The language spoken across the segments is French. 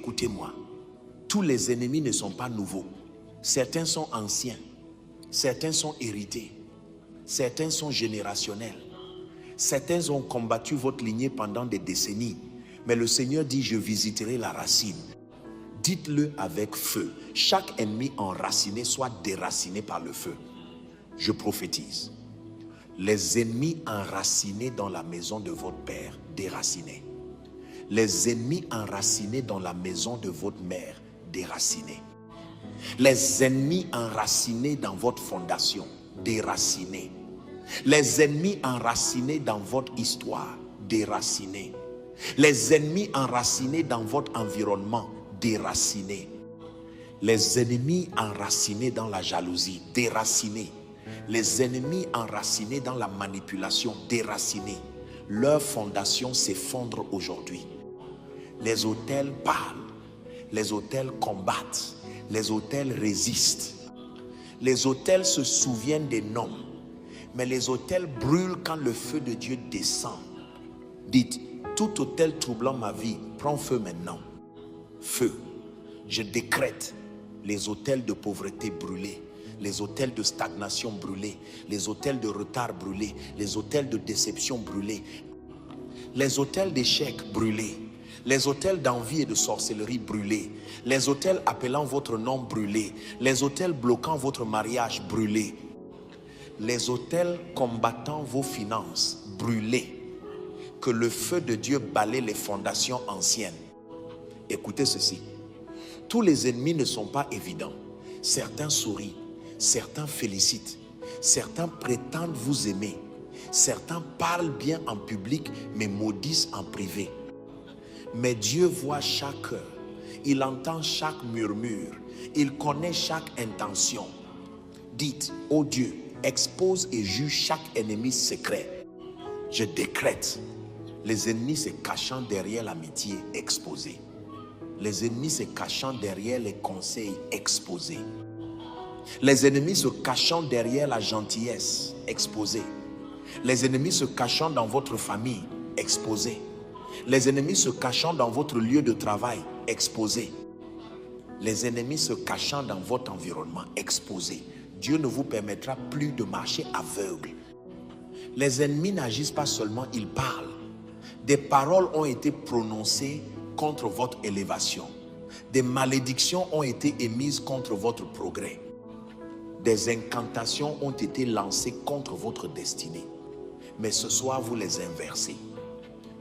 Écoutez-moi, tous les ennemis ne sont pas nouveaux. Certains sont anciens, certains sont hérités, certains sont générationnels. Certains ont combattu votre lignée pendant des décennies. Mais le Seigneur dit, je visiterai la racine. Dites-le avec feu. Chaque ennemi enraciné soit déraciné par le feu. Je prophétise. Les ennemis enracinés dans la maison de votre père, déracinés. Les ennemis enracinés dans la maison de votre mère, déracinés. Les ennemis enracinés dans votre fondation, déracinés. Les ennemis enracinés dans votre histoire, déracinés. Les ennemis enracinés dans votre environnement, déracinés. Les ennemis enracinés dans la jalousie, déracinés. Les ennemis enracinés dans la manipulation, déracinés. Leur fondation s'effondre aujourd'hui. Les autels parlent, les autels combattent, les autels résistent. Les autels se souviennent des noms, mais les autels brûlent quand le feu de Dieu descend. Dites, tout autel troublant ma vie, prends feu maintenant. Feu. Je décrète les autels de pauvreté brûlés, les autels de stagnation brûlés, les autels de retard brûlés, les autels de déception brûlés, les autels d'échec brûlés, les autels d'envie et de sorcellerie brûlés, les autels appelant votre nom brûlés, les autels bloquant votre mariage brûlés, les autels combattant vos finances brûlés. Que le feu de Dieu balaie les fondations anciennes. Écoutez ceci. Tous les ennemis ne sont pas évidents. Certains sourient, certains félicitent, certains prétendent vous aimer, certains parlent bien en public mais maudissent en privé. Mais Dieu voit chaque cœur, il entend chaque murmure, il connaît chaque intention. Dites, ô Dieu, expose et juge chaque ennemi secret. Je décrète. Les ennemis se cachant derrière l'amitié exposée. Les ennemis se cachant derrière les conseils exposés. Les ennemis se cachant derrière la gentillesse exposée. Les ennemis se cachant dans votre famille exposée. Les ennemis se cachant dans votre lieu de travail exposé. Les ennemis se cachant dans votre environnement exposé. Dieu ne vous permettra plus de marcher aveugle. Les ennemis n'agissent pas seulement, ils parlent. Des paroles ont été prononcées contre votre élévation. Des malédictions ont été émises contre votre progrès. Des incantations ont été lancées contre votre destinée. Mais ce soir, vous les inversez.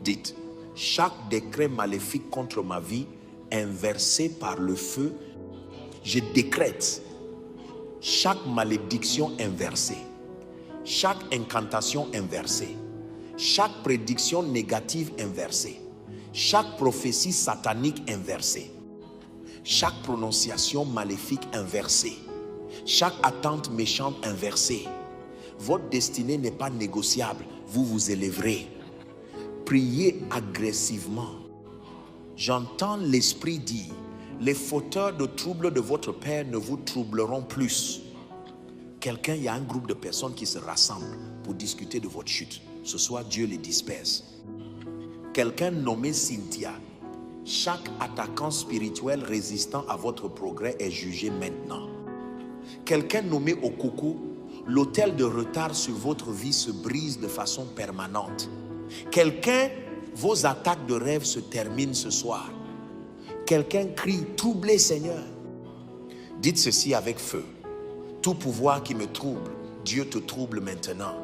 Dites, chaque décret maléfique contre ma vie, inversé par le feu, je décrète chaque malédiction inversée, chaque incantation inversée, chaque prédiction négative inversée, chaque prophétie satanique inversée, chaque prononciation maléfique inversée, chaque attente méchante inversée. Votre destinée n'est pas négociable, vous vous élèverez. Priez agressivement. J'entends l'Esprit dire, les fauteurs de troubles de votre Père ne vous troubleront plus. Quelqu'un, il y a un groupe de personnes qui se rassemblent pour discuter de votre chute. Ce soir, Dieu les disperse. Quelqu'un nommé Cynthia, chaque attaquant spirituel résistant à votre progrès est jugé maintenant. Quelqu'un nommé Okuku, l'autel de retard sur votre vie se brise de façon permanente. Quelqu'un, vos attaques de rêve se terminent ce soir. Quelqu'un crie, troublé Seigneur. Dites ceci avec feu. Tout pouvoir qui me trouble, Dieu te trouble maintenant.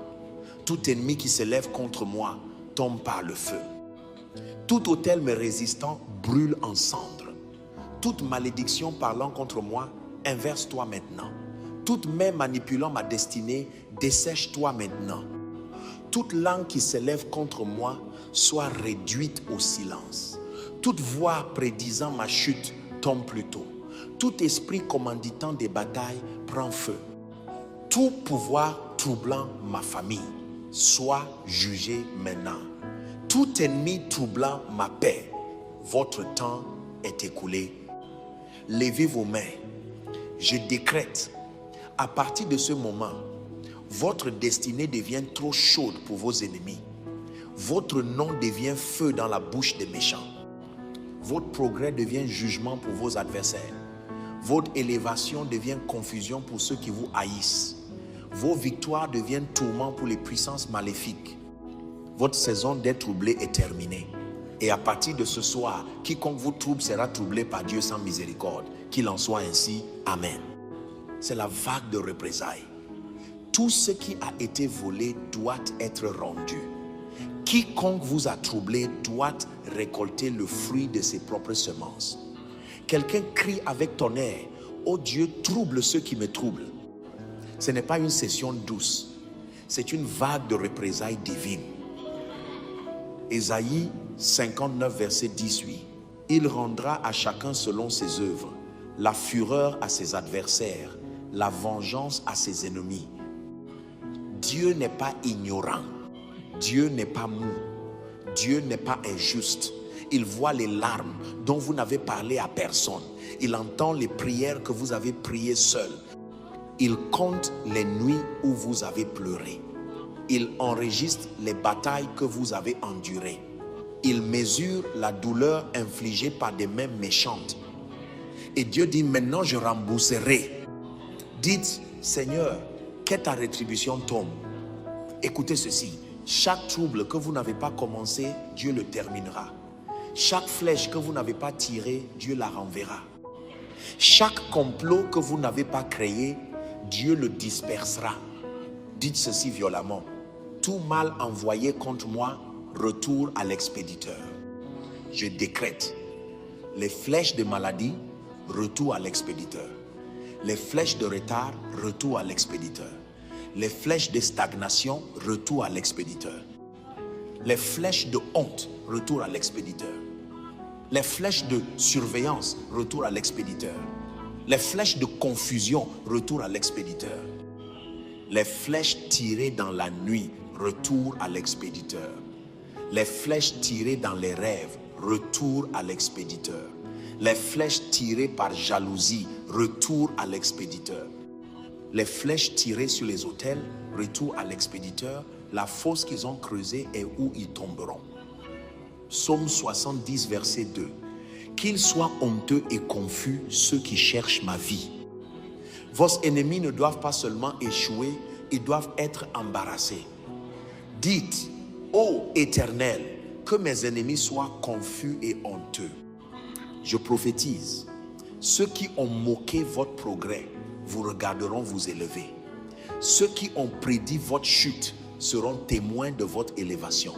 Tout ennemi qui se lève contre moi tombe par le feu. Tout autel me résistant brûle en cendres. Toute malédiction parlant contre moi, inverse-toi maintenant. Toute main manipulant ma destinée, dessèche-toi maintenant. Toute langue qui s'élève contre moi soit réduite au silence. Toute voix prédisant ma chute tombe plus tôt. Tout esprit commanditant des batailles prend feu. Tout pouvoir troublant ma famille soit jugé maintenant. Tout ennemi troublant ma paix, votre temps est écoulé. Levez vos mains. Je décrète, à partir de ce moment, votre destinée devient trop chaude pour vos ennemis. Votre nom devient feu dans la bouche des méchants. Votre progrès devient jugement pour vos adversaires. Votre élévation devient confusion pour ceux qui vous haïssent. Vos victoires deviennent tourments pour les puissances maléfiques. Votre saison d'être troublé est terminée. Et à partir de ce soir, quiconque vous trouble sera troublé par Dieu sans miséricorde. Qu'il en soit ainsi. Amen. C'est la vague de représailles. Tout ce qui a été volé doit être rendu. Quiconque vous a troublé doit récolter le fruit de ses propres semences. Quelqu'un crie avec tonnerre, ô Dieu, trouble ceux qui me troublent. Ce n'est pas une session douce, c'est une vague de représailles divines. Ésaïe 59 verset 18. Il rendra à chacun selon ses œuvres, la fureur à ses adversaires, la vengeance à ses ennemis. Dieu n'est pas ignorant, Dieu n'est pas mou, Dieu n'est pas injuste. Il voit les larmes dont vous n'avez parlé à personne. Il entend les prières que vous avez priées seul. Il compte les nuits où vous avez pleuré. Il enregistre les batailles que vous avez endurées. Il mesure la douleur infligée par des mains méchantes. Et Dieu dit, maintenant je rembourserai. Dites, Seigneur, que ta rétribution tombe. Écoutez ceci, chaque trouble que vous n'avez pas commencé, Dieu le terminera. Chaque flèche que vous n'avez pas tirée, Dieu la renverra. Chaque complot que vous n'avez pas créé, Dieu le dispersera. Dites ceci violemment, tout mal envoyé contre moi, retour à l'expéditeur. Je décrète, les flèches de maladie, retour à l'expéditeur. Les flèches de retard, retour à l'expéditeur. Les flèches de stagnation, retour à l'expéditeur. Les flèches de honte, retour à l'expéditeur. Les flèches de surveillance, retour à l'expéditeur. Les flèches de confusion, retour à l'expéditeur. Les flèches tirées dans la nuit, retour à l'expéditeur. Les flèches tirées dans les rêves, retour à l'expéditeur. Les flèches tirées par jalousie, retour à l'expéditeur. Les flèches tirées sur les autels, retour à l'expéditeur. La fosse qu'ils ont creusée est où ils tomberont. Psaume 70, verset 2. Qu'ils soient honteux et confus ceux qui cherchent ma vie. Vos ennemis ne doivent pas seulement échouer, ils doivent être embarrassés. Dites, ô Éternel, que mes ennemis soient confus et honteux. Je prophétise, ceux qui ont moqué votre progrès vous regarderont vous élever. Ceux qui ont prédit votre chute seront témoins de votre élévation.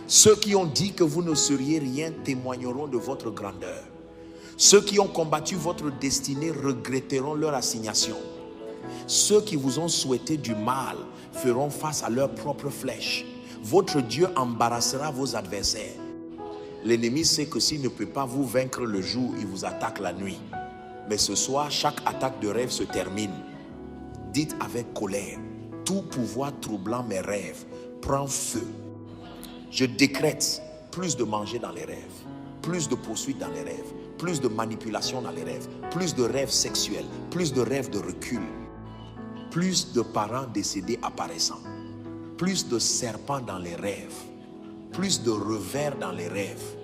Ceux qui ont dit que vous ne seriez rien témoigneront de votre grandeur. Ceux qui ont combattu votre destinée regretteront leur assignation. Ceux qui vous ont souhaité du mal feront face à leurs propres flèches. Votre Dieu embarrassera vos adversaires. L'ennemi sait que s'il ne peut pas vous vaincre le jour, il vous attaque la nuit. Mais ce soir, chaque attaque de rêve se termine. Dites avec colère, tout pouvoir troublant mes rêves prend feu. Je décrète plus de manger dans les rêves, plus de poursuites dans les rêves, plus de manipulation dans les rêves, plus de rêves sexuels, plus de rêves de recul, plus de parents décédés apparaissant, plus de serpents dans les rêves, plus de revers dans les rêves.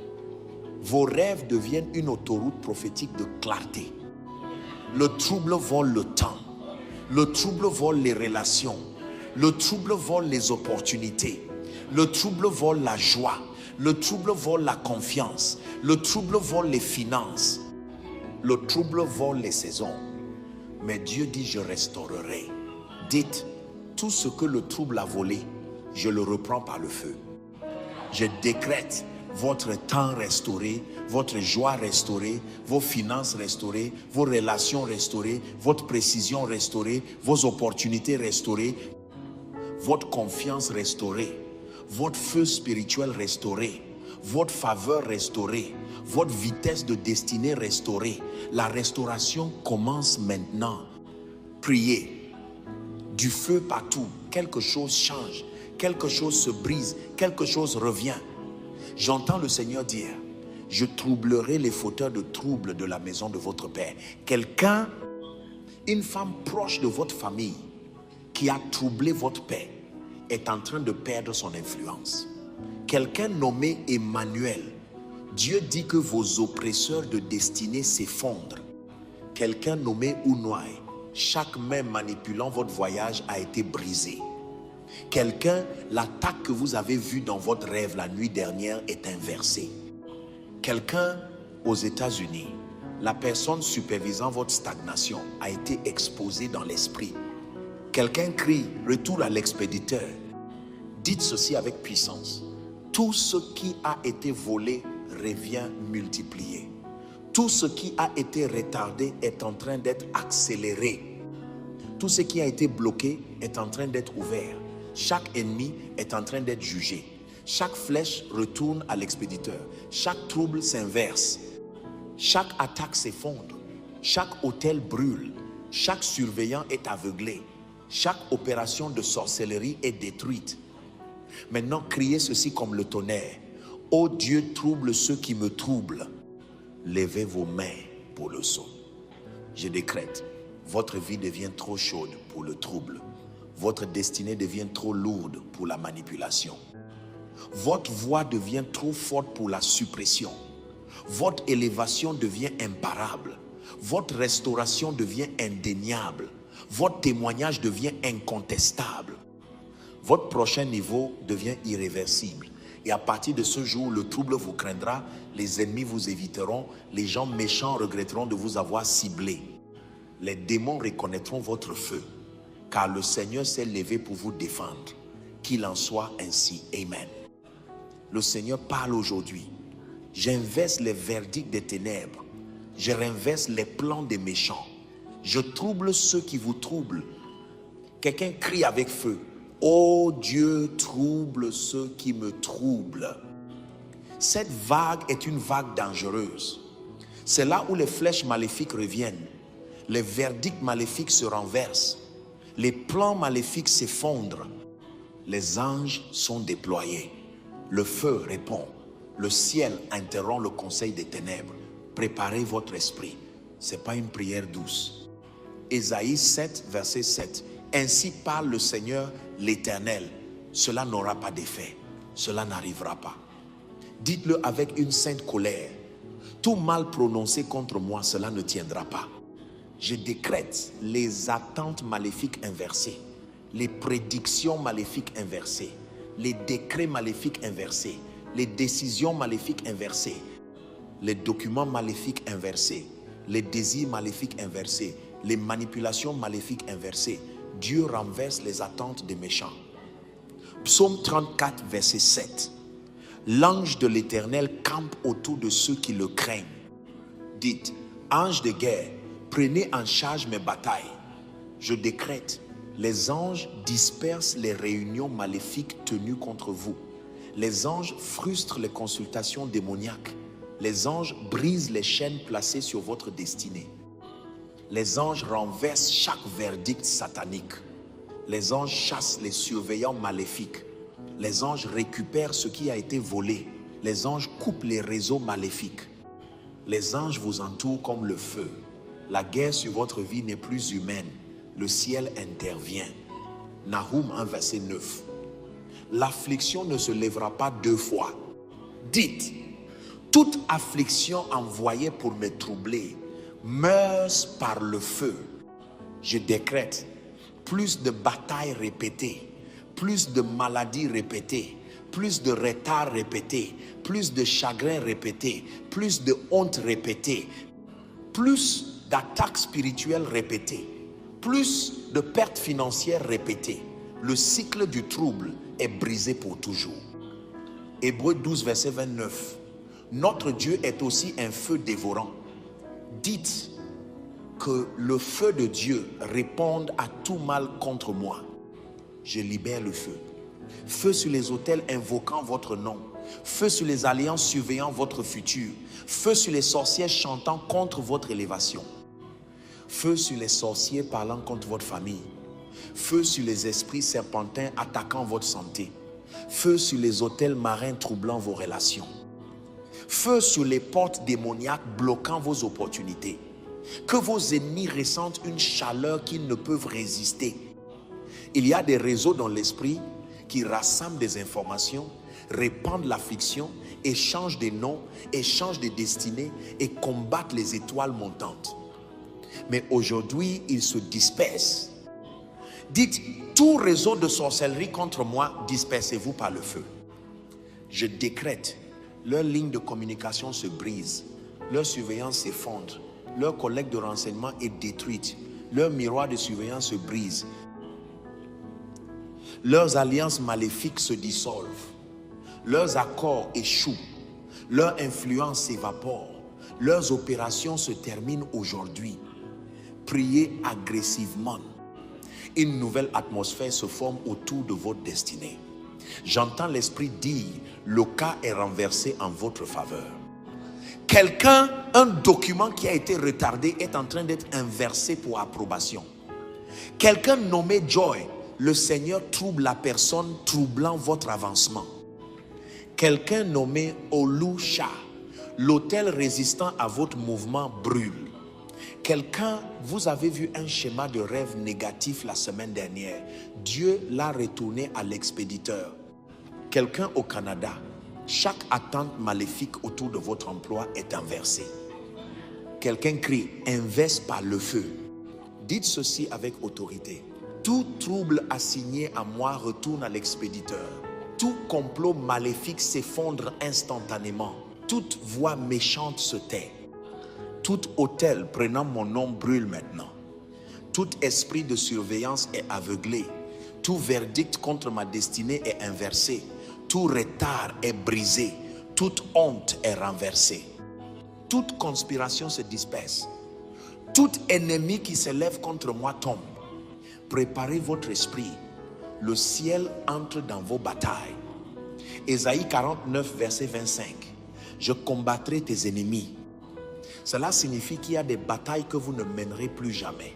Vos rêves deviennent une autoroute prophétique de clarté. Le trouble vole le temps, le trouble vole les relations, le trouble vole les opportunités. Le trouble vole la joie, le trouble vole la confiance, le trouble vole les finances, le trouble vole les saisons. Mais Dieu dit, je restaurerai. Dites, tout ce que le trouble a volé, je le reprends par le feu. Je décrète votre temps restauré, votre joie restaurée, vos finances restaurées, vos relations restaurées, votre précision restaurée, vos opportunités restaurées, votre confiance restaurée. Votre feu spirituel restauré, votre faveur restaurée, votre vitesse de destinée restaurée. La restauration commence maintenant. Priez. Du feu partout. Quelque chose change, quelque chose se brise, quelque chose revient. J'entends le Seigneur dire, je troublerai les fauteurs de troubles de la maison de votre Père. Quelqu'un, une femme proche de votre famille qui a troublé votre paix, est en train de perdre son influence. Quelqu'un nommé Emmanuel Dieu dit que vos oppresseurs de destinée s'effondrent. Quelqu'un nommé Unwai, chaque main manipulant votre voyage a été brisée. Quelqu'un, l'attaque que vous avez vue dans votre rêve la nuit dernière est inversée. Quelqu'un aux États-Unis, la personne supervisant votre stagnation a été exposée dans l'esprit. Quelqu'un crie « Retour à l'expéditeur ». Dites ceci avec puissance. Tout ce qui a été volé revient multiplié. Tout ce qui a été retardé est en train d'être accéléré. Tout ce qui a été bloqué est en train d'être ouvert. Chaque ennemi est en train d'être jugé. Chaque flèche retourne à l'expéditeur. Chaque trouble s'inverse. Chaque attaque s'effondre. Chaque hôtel brûle. Chaque surveillant est aveuglé. Chaque opération de sorcellerie est détruite. Maintenant, criez ceci comme le tonnerre. Ô Dieu, trouble ceux qui me troublent. Levez vos mains pour le saut. Je décrète, votre vie devient trop chaude pour le trouble. Votre destinée devient trop lourde pour la manipulation. Votre voix devient trop forte pour la suppression. Votre élévation devient imparable. Votre restauration devient indéniable. Votre témoignage devient incontestable. Votre prochain niveau devient irréversible. Et à partir de ce jour, le trouble vous craindra, les ennemis vous éviteront, les gens méchants regretteront de vous avoir ciblé. Les démons reconnaîtront votre feu, car le Seigneur s'est levé pour vous défendre. Qu'il en soit ainsi. Amen. Le Seigneur parle aujourd'hui. J'inverse les verdicts des ténèbres. Je renverse les plans des méchants. Je trouble ceux qui vous troublent. Quelqu'un crie avec feu. Ô Dieu, trouble ceux qui me troublent. Cette vague est une vague dangereuse. C'est là où les flèches maléfiques reviennent. Les verdicts maléfiques se renversent. Les plans maléfiques s'effondrent. Les anges sont déployés. Le feu répond. Le ciel interrompt le conseil des ténèbres. Préparez votre esprit. Ce n'est pas une prière douce. Ésaïe 7, verset 7. Ainsi parle le Seigneur l'Éternel. Cela n'aura pas d'effet. Cela n'arrivera pas. Dites-le avec une sainte colère. Tout mal prononcé contre moi, cela ne tiendra pas. Je décrète les attentes maléfiques inversées, les prédictions maléfiques inversées, les décrets maléfiques inversés, les décisions maléfiques inversées, les documents maléfiques inversés, les désirs maléfiques inversés, les manipulations maléfiques inversées. Dieu renverse les attentes des méchants. Psaume 34, verset 7. L'ange de l'Éternel campe autour de ceux qui le craignent. Dites, ange de guerre, prenez en charge mes batailles. Je décrète, les anges dispersent les réunions maléfiques tenues contre vous. Les anges frustrent les consultations démoniaques. Les anges brisent les chaînes placées sur votre destinée. Les anges renversent chaque verdict satanique. Les anges chassent les surveillants maléfiques. Les anges récupèrent ce qui a été volé. Les anges coupent les réseaux maléfiques. Les anges vous entourent comme le feu. La guerre sur votre vie n'est plus humaine. Le ciel intervient. Nahum 1, verset 9. L'affliction ne se lèvera pas deux fois. Dites, toute affliction envoyée pour me troubler meurt par le feu. Je décrète plus de batailles répétées, plus de maladies répétées, plus de retards répétés, plus de chagrins répétés, plus de honte répétée, plus d'attaques spirituelles répétées, plus de pertes financières répétées. Le cycle du trouble est brisé pour toujours. Hébreux 12, verset 29. Notre Dieu est aussi un feu dévorant. Dites que le feu de Dieu réponde à tout mal contre moi. Je libère le feu. Feu sur les autels invoquant votre nom. Feu sur les alliances surveillant votre futur. Feu sur les sorcières chantant contre votre élévation. Feu sur les sorciers parlant contre votre famille. Feu sur les esprits serpentins attaquant votre santé. Feu sur les autels marins troublant vos relations. Feu sur les portes démoniaques bloquant vos opportunités. Que vos ennemis ressentent une chaleur qu'ils ne peuvent résister. Il y a des réseaux dans l'esprit qui rassemblent des informations. répandent l'affliction, échangent des noms, échangent des destinées et combattent les étoiles montantes. Mais aujourd'hui, ils se dispersent. Dites, tout réseau de sorcellerie contre moi, dispersez-vous par le feu. Je décrète, leur ligne de communication se brise, leur surveillance s'effondre, leur collecte de renseignements est détruite, leur miroir de surveillance se brise, leurs alliances maléfiques se dissolvent, leurs accords échouent, leur influence s'évapore, leurs opérations se terminent aujourd'hui. Priez agressivement. Une nouvelle atmosphère se forme autour de votre destinée. J'entends l'Esprit dire, le cas est renversé en votre faveur. Quelqu'un, un document qui a été retardé est en train d'être inversé pour approbation. Quelqu'un nommé Joy, le Seigneur trouble la personne, troublant votre avancement. Quelqu'un nommé Olusha, l'autel résistant à votre mouvement brûle. Quelqu'un, vous avez vu un schéma de rêve négatif la semaine dernière. Dieu l'a retourné à l'expéditeur. Quelqu'un au Canada, chaque attente maléfique autour de votre emploi est inversée. Quelqu'un crie, inverse par le feu. Dites ceci avec autorité. Tout trouble assigné à moi retourne à l'expéditeur. Tout complot maléfique s'effondre instantanément. Toute voix méchante se tait. Tout autel prenant mon nom brûle maintenant. Tout esprit de surveillance est aveuglé. Tout verdict contre ma destinée est inversé. Tout retard est brisé. Toute honte est renversée. Toute conspiration se disperse. Tout ennemi qui s'élève contre moi tombe. Préparez votre esprit. Le ciel entre dans vos batailles. Ésaïe 49, verset 25. Je combattrai tes ennemis. Cela signifie qu'il y a des batailles que vous ne mènerez plus jamais.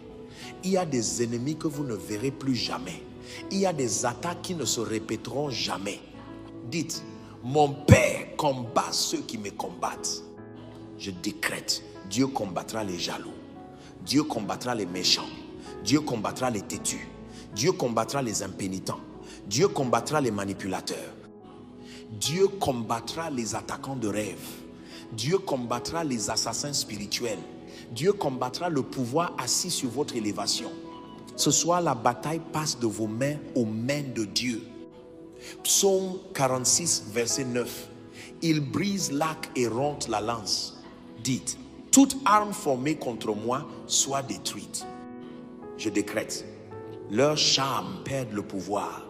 Il y a des ennemis que vous ne verrez plus jamais. Il y a des attaques qui ne se répéteront jamais. Dites, mon Père combat ceux qui me combattent. Je décrète, Dieu combattra les jaloux. Dieu combattra les méchants. Dieu combattra les têtus. Dieu combattra les impénitents. Dieu combattra les manipulateurs. Dieu combattra les attaquants de rêve. Dieu combattra les assassins spirituels. Dieu combattra le pouvoir assis sur votre élévation. Ce soir, la bataille passe de vos mains aux mains de Dieu. Psaume 46, verset 9. Il brise l'arc et rompt la lance. Dites, toute arme formée contre moi soit détruite. Je décrète, leurs charmes perdent le pouvoir,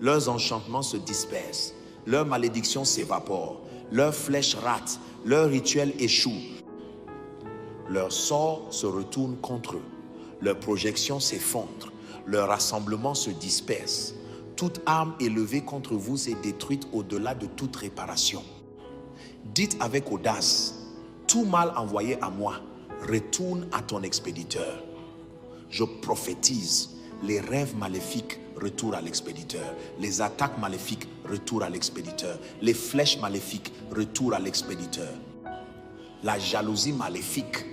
leurs enchantements se dispersent, leurs malédictions s'évaporent, leurs flèches ratent, leurs rituels échouent. Leur sort se retourne contre eux, leurs projections s'effondrent, leur rassemblement se disperse. Toute arme élevée contre vous est détruite au-delà de toute réparation. Dites avec audace, tout mal envoyé à moi retourne à ton expéditeur. Je prophétise, les rêves maléfiques retournent à l'expéditeur, les attaques maléfiques retournent à l'expéditeur, les flèches maléfiques retournent à l'expéditeur, la jalousie maléfique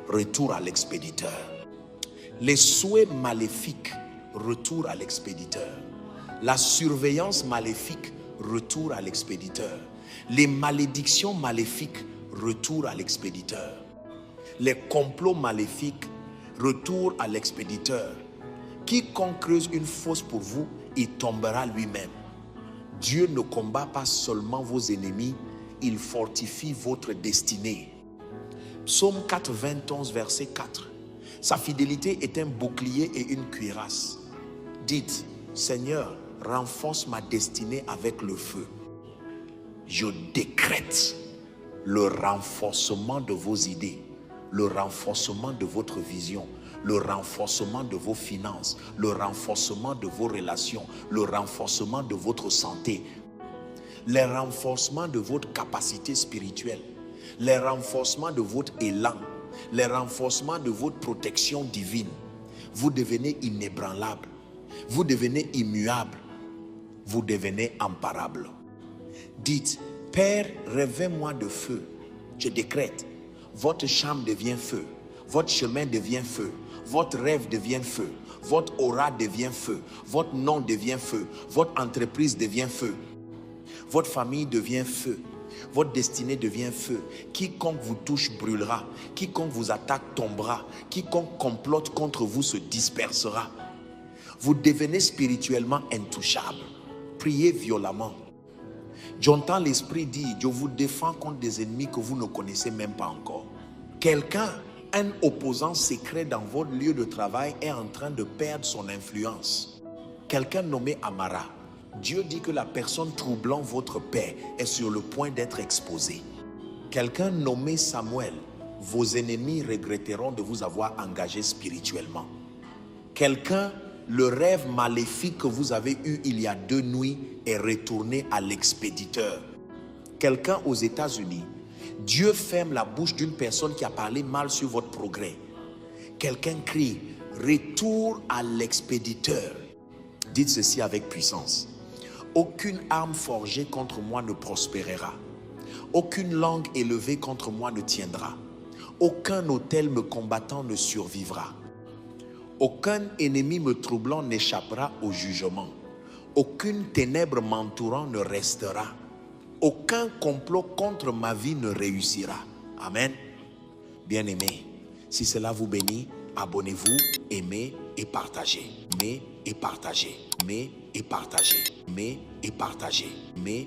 retourne à l'expéditeur, les souhaits maléfiques retournent à l'expéditeur, la surveillance maléfique retourne à l'expéditeur, les malédictions maléfiques retournent à l'expéditeur, les complots maléfiques retournent à l'expéditeur. Quiconque creuse une fosse pour vous, il tombera lui-même. Dieu ne combat pas seulement vos ennemis, il fortifie votre destinée. Psaume 91, verset 4. Sa fidélité est un bouclier et une cuirasse. Dites, Seigneur, renforce ma destinée avec le feu. Je décrète le renforcement de vos idées, le renforcement de votre vision, le renforcement de vos finances, le renforcement de vos relations, le renforcement de votre santé, le renforcement de votre capacité spirituelle, le renforcement de votre élan, le renforcement de votre protection divine. Vous devenez inébranlable, vous devenez immuable, vous devenez imparable. Dites, Père, revêt-moi de feu. Je décrète, votre chambre devient feu, votre chemin devient feu, votre rêve devient feu, votre aura devient feu, votre nom devient feu, votre entreprise devient feu, Votre famille devient feu. Votre destinée devient feu. Quiconque vous touche brûlera. Quiconque vous attaque tombera. Quiconque complote contre vous se dispersera. Vous devenez spirituellement intouchable. Priez violemment. J'entends l'Esprit dire, je vous défends contre des ennemis que vous ne connaissez même pas encore. Quelqu'un, un opposant secret dans votre lieu de travail est en train de perdre son influence. Quelqu'un nommé Amara. Dieu dit que la personne troublant votre paix est sur le point d'être exposée. Quelqu'un nommé Samuel. Vos ennemis regretteront de vous avoir engagé spirituellement. Quelqu'un, le rêve maléfique que vous avez eu il y a 2 nuits est retourné à l'expéditeur. Quelqu'un aux États-Unis, Dieu ferme la bouche d'une personne qui a parlé mal sur votre progrès. Quelqu'un crie, retour à l'expéditeur. Dites ceci avec puissance. Aucune arme forgée contre moi ne prospérera. Aucune langue élevée contre moi ne tiendra. Aucun autel me combattant ne survivra. Aucun ennemi me troublant n'échappera au jugement. Aucune ténèbre m'entourant ne restera. Aucun complot contre ma vie ne réussira. Amen. Bien-aimés, si cela vous bénit, abonnez-vous, aimez et partagez. Aimez et partagez. Aimez et partagez. Aimez et partagez. Aimez